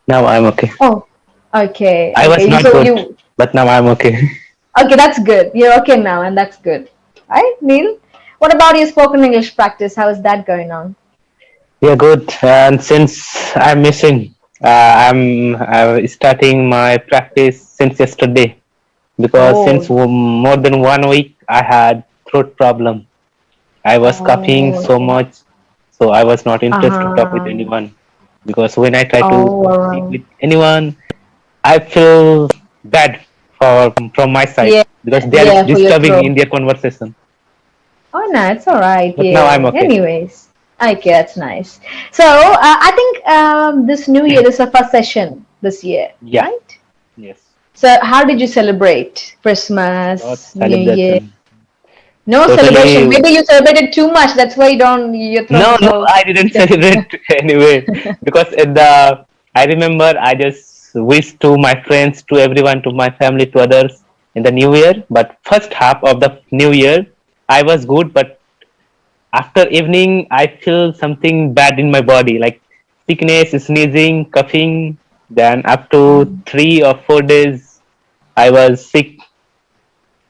Now I'm okay. Oh, okay, I was okay. not So good, you but now I'm okay. okay? That's good. You're okay now, and that's good. Right, Neil? What about your spoken English practice? How is that going on? Yeah, good. And since I'm missing, I'm starting my practice since yesterday because since Oh, more than 1 week I had throat problem. I was coughing oh, so okay. much, so I was not interested to talk with Uh-huh. anyone because when I try to Oh, speak wow. with anyone, I feel bad from my side Yeah, because they are yeah, for your disturbing in throat. their conversation. Oh, no, it's all right. But now I'm Yeah. okay. Anyways, okay, that's nice. So, I think this new year, this is the first session this year, Yeah. right? Yes. So, how did you celebrate Not Christmas, New Year? celebration. No celebration. Totally. Maybe you celebrated too much. That's why your throat No, is no, so I didn't disgusting. celebrate anyway because I remember I just wished to my friends, to everyone, to my family, to others in the new year. But first half of the new year, I was good, but after evening, I feel something bad in my body, like sickness, sneezing, coughing. Then up to 3 or 4 days, I was sick,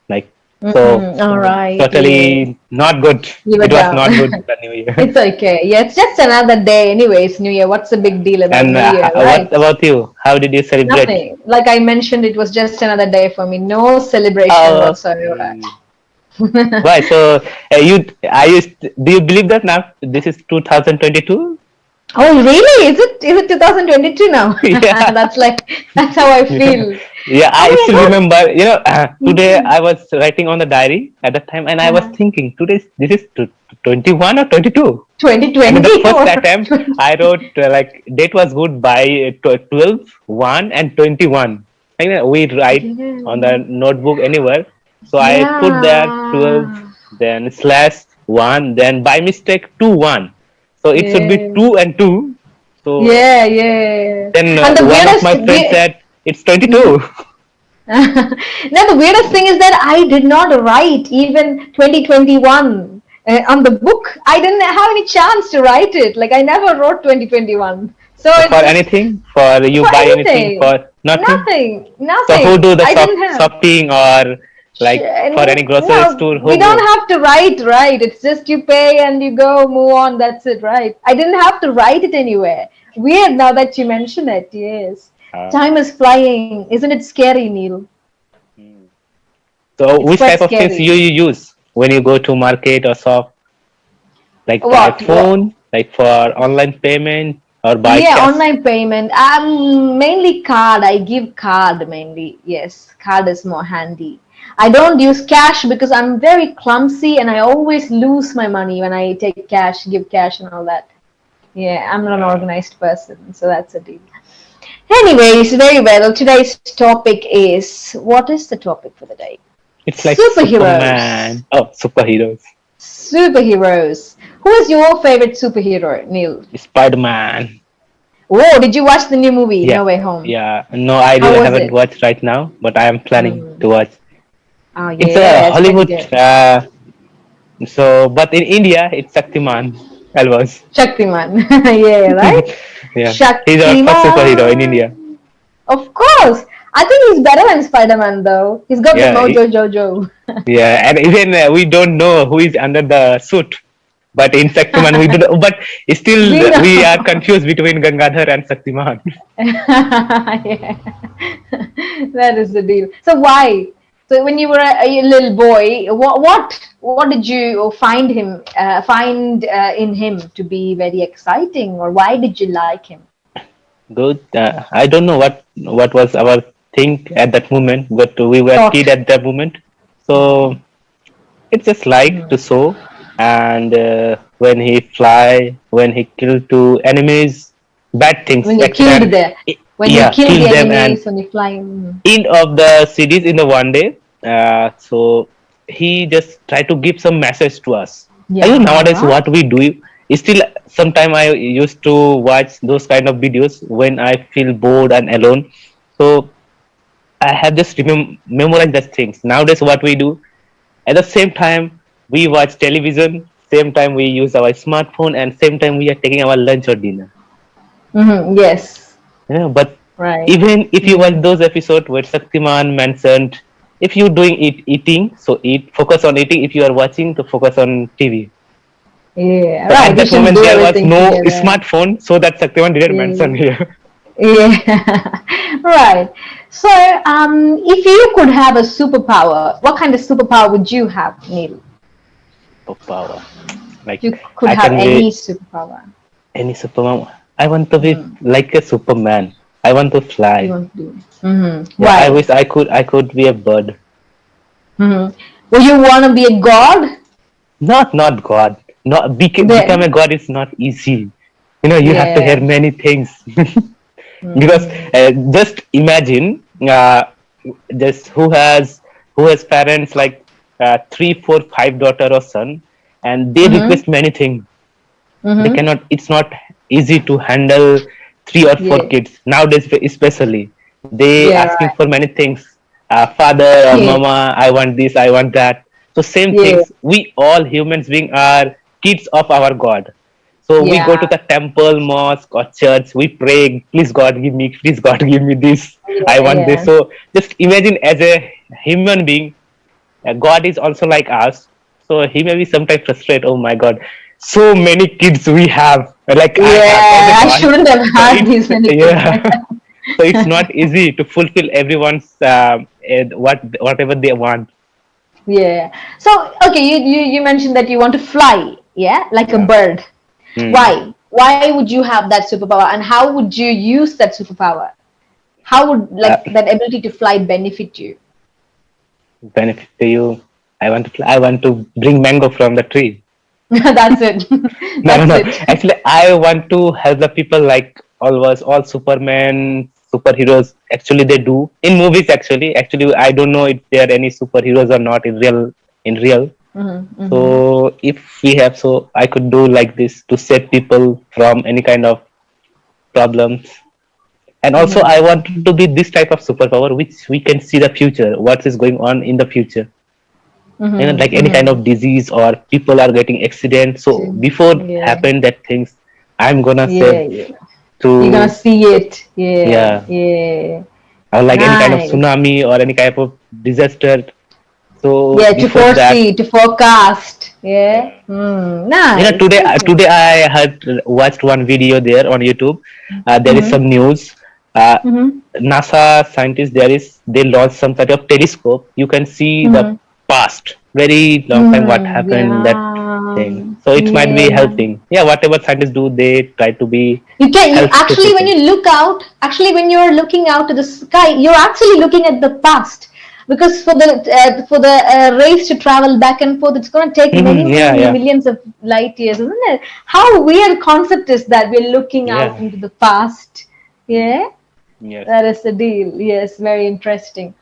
like so. All right. Yeah. Totally not good. You were It was down. not good the new year. It's okay. Yeah, it's just another day. Anyways, New Year. What's the big deal about And New Year, what right? about you? How did you celebrate? Nothing. Like I mentioned, it was just another day for me. No celebration whatsoever. Okay. Why? So I used. Do you believe that now? This is 2022. Oh, really? Is it 2022 now? Yeah. That's how I feel. Yeah, I I mean, still it remember. Today was. I was writing on the diary at that time, and I was uh, thinking, this is 21 or 22. And the 2020 first or attempt, 20. I wrote like date was good by 12, 1, and 21. Like that, we write on the Yeah. notebook anywhere. So I put there 12, Yeah. then slash 1, then by mistake 2, 1. So it should be Yeah. 2 and 2. So Yeah, yeah. then And the one of weirdest, my friends said, it's 22. now the weirdest thing is that I did not write even 2021 on the book. I didn't have any chance to write it. Like I never wrote 2021. So For it's just anything? For you for buy anything? anything. For nothing? Nothing. So who Nothing. do the I didn't have. shopping or like for any grocery No, store? we Who don't go? have to write, right? It's just you pay and you go, move on, that's it, right? I didn't have to write it anywhere. Weird now that you mention it, yes. Uh, Time is flying. Isn't it scary, Neil? hmm. So It's which quite type of things scary. you use when you go to market or shop? Like by What? What? phone, like for online payment or by Yeah, cash? online payment. Mainly card. I give card mainly. Yes, card is more handy. I don't use cash because I'm very clumsy and I always lose my money when I take cash, give cash and all that. Yeah, I'm not an Uh, organized person, so that's a deal. Anyways, very well. Today's topic is what is the topic for the day? it's like Superheroes. Superman. Oh, superheroes. Superheroes. Who is your favorite superhero, Neil? Spider-Man. Oh, did you watch the new movie, Yeah, No Way Home? yeah. No, I How was haven't it? watched right now, but I am planning Mm. to watch. Oh, It's a yeah, it's pretty Hollywood. good. So, but in India, it's Shaktiman. Alwas. Shaktiman. Yeah, right? Yeah, he's our first superhero in India. Shaktiman. Of course. I think he's better than Spider-Man, though. He's got the Yeah, mojo jojo. yeah, and even we don't know who is under the suit. But in Shaktiman, we do. But We still, we are know. confused between Gangadhar and Shaktiman. Yeah, that is the deal. So why? So when you were a little boy, what did you find in him to be very exciting, or why did you like him? Good. I don't know what was our thing at that moment, but we were kid Thought. at that moment. So it's just like to show, and when he fly, when he kill two enemies, bad things When you actually, killed and the when you yeah, kill the kill them. And enemies when you fly. Mm. end of the series in the one day, so he just try to give some message to us. I know Yeah, nowadays right. what we do. Still, sometime I used to watch those kind of videos when I feel bored and alone. So I have just memorized the things. Nowadays, what we do at the same time we watch television, same time we use our smartphone, and same time we are taking our lunch or dinner. Yes. But Right. even if you watch Mm. those episodes where Shaktiman mentioned, if you doing eating, so eat, focus on eating. If you are watching, to focus on TV. Yeah, So at right. You that should moment do there was everything no together. smartphone, so that Shaktiman didn't mention Yeah. here. Yeah. Right. So, if you could have a superpower, what kind of superpower would you have, Neil? Superpower. If Like you could I have can any be superpower, any Superman. I want to be mm, like a Superman. I want to you fly. want to do? Yeah, I Why? wish I could be a bird. hmm Would you want to be a god? Not God. Not become a Then, God is not easy. You have to hear yeah. many things. Because Mm-hmm. just imagine, just who has parents like 3, 4, 5 daughter or son, and they Mm-hmm. request many things. They Mm-hmm. cannot. It's not easy to handle 3 or 4 Yeah. kids nowadays, especially they Yeah. asking Right. for many things. Father or Yeah. mama, I want this, I want that. So same Yeah. things. We all humans being are kids of our God. So we go to Yeah. the temple, mosque, or church. We pray, please God give me, please God give me this. I Yeah. want this. Yeah. So just imagine as a human being, God is also like us. So he may be sometimes frustrated. Oh my God, so many kids we have. Like I have as a Yeah. I God. shouldn't have So had it's these many kids. yeah. So it's not easy to fulfill everyone's whatever they want. Yeah. So, okay, you mentioned that you want to fly, yeah, like a Yeah. bird. Hmm. Why? Why would you have that superpower, and how would you use that superpower? How would Uh, like that ability to fly benefit you? benefit to you. I want to bring mango from the tree. That's it. No, no, That's no. it. Actually, I want to help the people like all Superman, superheroes. Actually, they do in movies. Actually, I don't know if there are any superheroes or not in real. In real. Mm-hmm, mm-hmm, So if we have, so I could do like this to save people from any kind of problems. And also, mm-hmm, I want to be this type of superpower, which we can see the future, what is going on in the future. Like mm-hmm, any kind mm-hmm. of disease or people are getting accident. So before Yeah, happen that things, I'm gonna yeah, save yeah. You're gonna to, see it. Yeah, yeah, yeah. or like any kind of Nice. tsunami or any type of disaster. So Yeah, to before that, foresee, to forecast. Yeah. yeah. Nice. Today That's today nice. I had watched one video there on YouTube. There is Mm-hmm, some news. Uh, mm-hmm, NASA scientists, they launched some sort of telescope. You can see the mm-hmm. past, very long time what happened that Yeah, thing. So it might be yeah. helping. Yeah, whatever scientists do, they try to be You help to actually, when people. you look out, actually, when you're looking out to the sky, you're actually looking at the past. Because for the race to travel back and forth, it's going to take many, Yeah, many yeah, millions of light years, isn't it? How weird concept is that we're looking out yeah. into the past. Yeah, Yes. that is the deal. Yes, very interesting.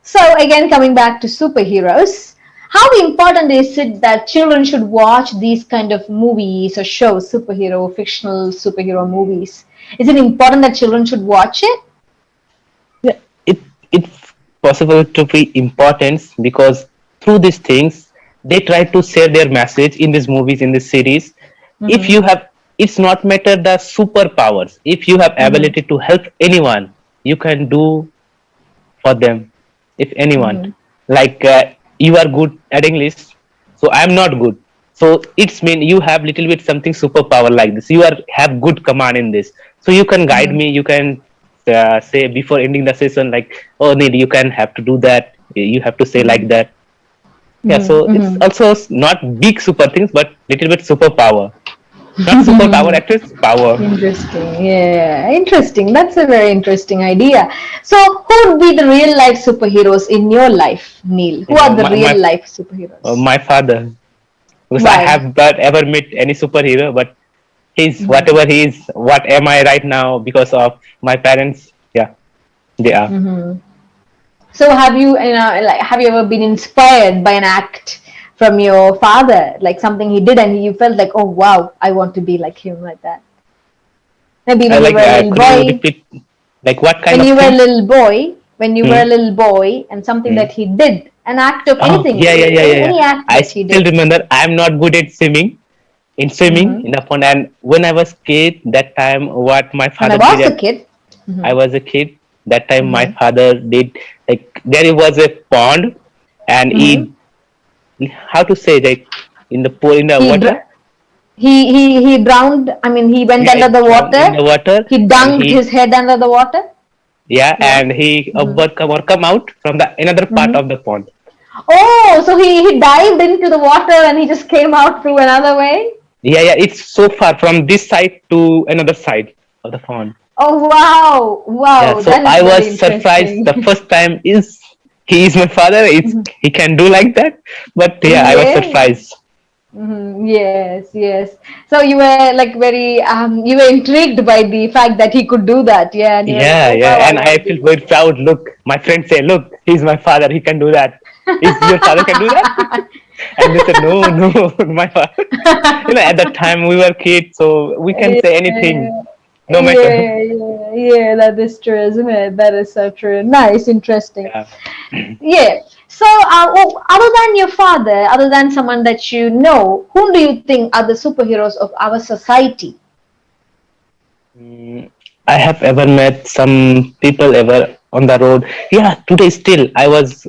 So, again, coming back to superheroes, how important is it that children should watch these kind of movies or shows, fictional superhero movies? Is it important that children should watch it? Yeah, it's possible to be important because through these things they try to share their message in these movies, in this series. If Mm-hmm. you have, it's not matter the superpowers. If you have Mm-hmm. ability to help anyone, you can do for them. If anyone, Mm-hmm. like you are good at English, so I'm not good, so it's mean you have little bit something superpower like this, you are have good command in this, so you can guide Mm-hmm. me, you can say before ending the session like, oh Neil, you can have to do that, you have to say like that. Yeah, so it's Mm-hmm. also not big super things but little bit superpower, not superpower, Mm-hmm. actually it's power. Interesting. Yeah, interesting. That's a very interesting idea. So, who would be the real life superheroes in your life, Neil? Who are the My real life superheroes? my father, because I Why? have not ever met any superhero, but he's Mm-hmm. whatever he is. What am I right now because of my parents? Yeah, they are. Mm-hmm. So have you ever been inspired by an act from your father, like something he did and you felt like, oh wow, I want to be like him like that? Maybe I when you like. were a little Could you boy, repeat? Like what kind of thing? when you were a Hmm? little boy and something Hmm? that he did, an act of Oh anything, yeah, yeah, yeah, yeah, yeah. any act I that he still did. remember. I'm not good at swimming. In swimming Hmm in the pond, and when I was kid, that time what my When I father did was a at, kid. I was a kid. That time my Mm-hmm. father did, like, there was a pond, and Mm-hmm. how to say, like, in the pool, in the He water. dr- he drowned. I mean, he went Yeah, under it the drowned in water. the water, He and dunked his head under the water. Yeah. and he Mm-hmm. overcome or come out from the another part Mm-hmm. of the pond. Oh, so he dived into the water and he just came out through another way. Yeah, it's so far from this side to another side of the pond. Oh wow, Yeah, wow, so that is I very was surprised interesting. the first time is he is my father. He can do like that, but yeah, I was Yeah. surprised. Yes, yes. So you were like very you were intrigued by the fact that he could do that. Yeah, and you were like, oh wow, Yeah, I and want I to do feel that. very proud. Look, my friends say, look, he's my father. He can do that. Is your father can do that? And they said, no, no, my father. At that time we were kids, so we can Yeah, say anything, no matter. yeah, yeah, yeah, that is true, isn't it? That is so true. Nice, interesting. Yeah. Yeah. So, other than your father, other than someone that you know, whom do you think are the superheroes of our society? Mm, I have ever met some people ever on the road. Yeah, today still I was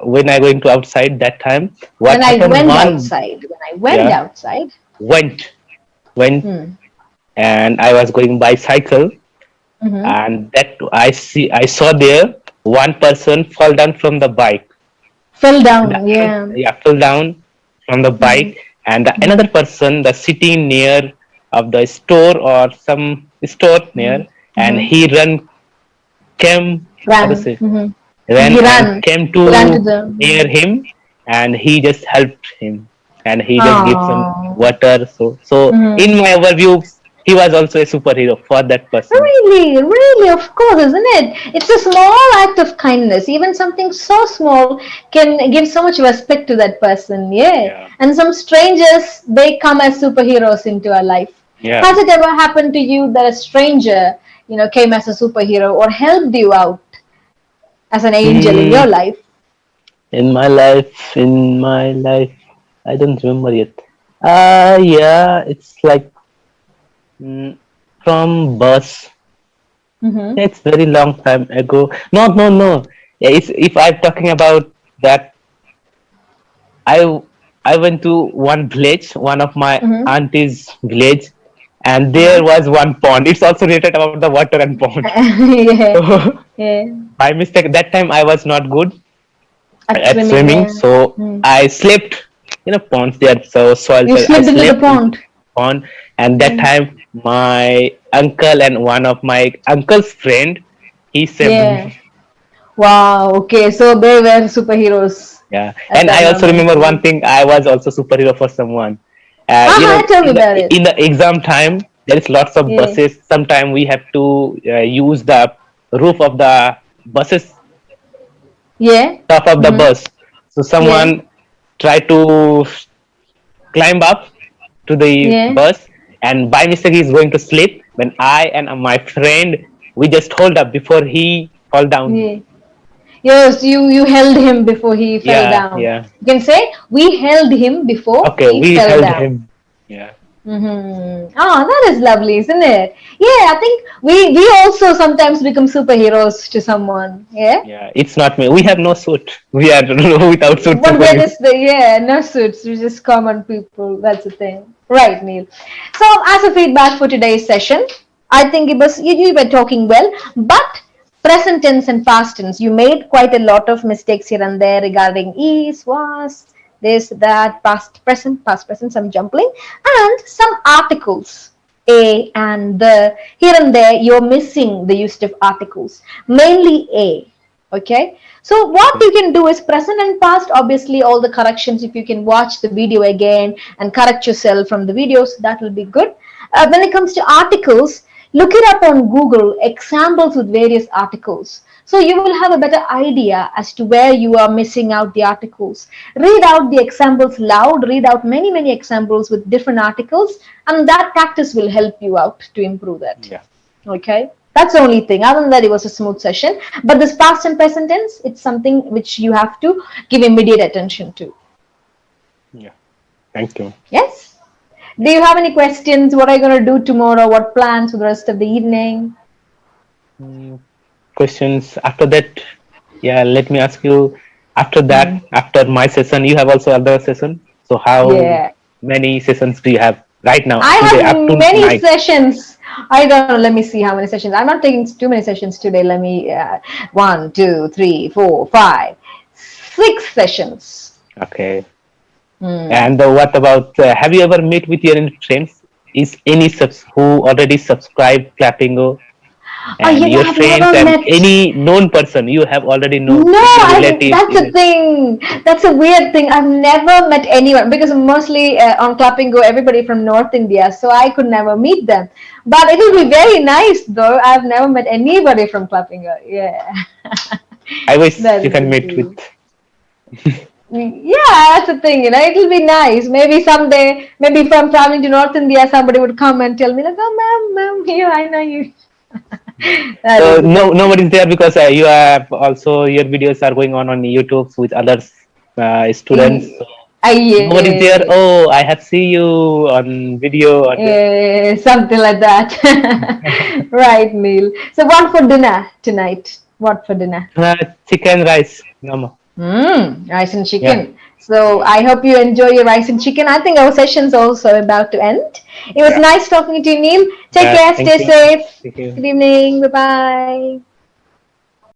when I going to outside that time. What When I happened? went One, outside, when I went yeah, outside. went went, Hmm. and I was going bicycle, Mm-hmm. and that I saw there one person fall down from the bike. Fell The, down. Yeah. yeah, fell down from the Mm-hmm. bike, and Mm-hmm. another person the sitting near of the store or some store near, and Mm-hmm. he came, how to Ran. say, Mm-hmm. ran He and ran. came He ran to to the. near him, and he just helped him, and he just gave some Oh. water. So in Mm-hmm. my overview, he was also a superhero for that person. Really, really, of course, isn't it? It's a small act of kindness. Even something so small can give so much respect to that person. Yeah. Yeah, And some strangers, they come as superheroes into our life. yeah. Has it ever happened to you that a stranger, came as a superhero or helped you out as an angel in your Mm, life? in my life, I don't remember yet. Yeah, it's like, mm, from bus. Mm-hmm. It's very long time ago. No, no, no. Yeah, it's, if I'm talking about that, I I went to one village, one of my Mm-hmm. auntie's village, and there Uh-huh. was one pond. It's also related about the water and pond. Yeah. So Yeah. by mistake, that time I was not good At at swimming, swimming, yeah. so Mm. I slipped in a pond there. So soil, You I slipped into the slipped into pond. pond, and that Mm. time my uncle and one of my uncle's friend, he saved Yeah. me. Wow. Okay. So they were superheroes Yeah, at and that I also moment remember for one you. thing. I was also superhero for someone. Tell me In the about it. exam time, there is lots of Yeah. buses. Sometimes we have to use the roof of the buses, Yeah. top of the Mm-hmm. bus. So Yeah. someone tried to climb up to the Yeah. bus, and by mistake he's going to slip. When I and my friend, we just hold up before he fall down. Yeah. Yes, you held him before he fell Yeah, down. yeah. You can say we held him before Okay, he we fell held down. him. Yeah. Mm-hmm. Oh, that is lovely, isn't it? Yeah, I think we also sometimes become superheroes to someone. Yeah. Yeah, it's not me. We have no suit. We are without suit But we're superhero. just no suits, we're just common people. That's the thing. Right, Neil. So as a feedback for today's session, I think it was you were talking well, but present tense and past tense, you made quite a lot of mistakes here and there regarding is, was, this, that, past present, some jumbling, and some articles. A and the here and there you're missing the use of articles, mainly a. Okay, so what Okay. you can do is present and past, obviously all the corrections, if you can watch the video again and correct yourself from the videos, that will be good. When it comes to articles, look it up on Google, examples with various articles, so you will have a better idea as to where you are missing out the articles. Read out the examples loud, read out many examples with different articles, and that practice will help you out to improve that. Yeah. Okay, that's the only thing. Other than that, it was a smooth session. But this past and present tense, it's something which you have to give immediate attention to. Yeah. Thank you. Yes. Do Yeah. you have any questions? What are you going to do tomorrow? What plans for the rest of the evening? Mm, questions after that. Yeah, let me ask you. After Mm. that, after my session, you have also other session. So how Yeah. many sessions do you have right now, I today, have up to many night? sessions. I don't know. Let me see how many sessions. I'm not taking too many sessions today. Let me, 1, 2, 3, 4, 5, 6 sessions. Okay. Hmm. And what about? Have you ever met with your any friends? Is any who already subscribed Clappingo, and You know, your I've friends never and met. any known person you have already known, No, any relatives? that's a thing. That's a weird thing. I've never met anyone because mostly on Clapping Go, everybody from North India, so I could never meet them. But it will be very nice though. I've never met anybody from Clapping Go. Yeah. I wish That you is can the meet with. deal. Yeah, that's the thing, it'll be nice. Maybe someday, maybe if I'm traveling to North India, somebody would come and tell me, like, oh, ma'am, here, I know you. That So is the no, thing. nobody's there because you have also your videos are going on YouTube with others students. So nobody's there. Yeah, Oh, I have see you on video on the something like that. Right, Neil. So, what for dinner tonight? What for dinner? chicken rice. No, Rice and yeah, chicken. So, I hope you enjoy your rice and chicken. I think our session's also about to end. It was yeah, nice talking to you, Neil. Take yeah. care, Thank stay you. safe. Thank you. Good evening. Bye bye.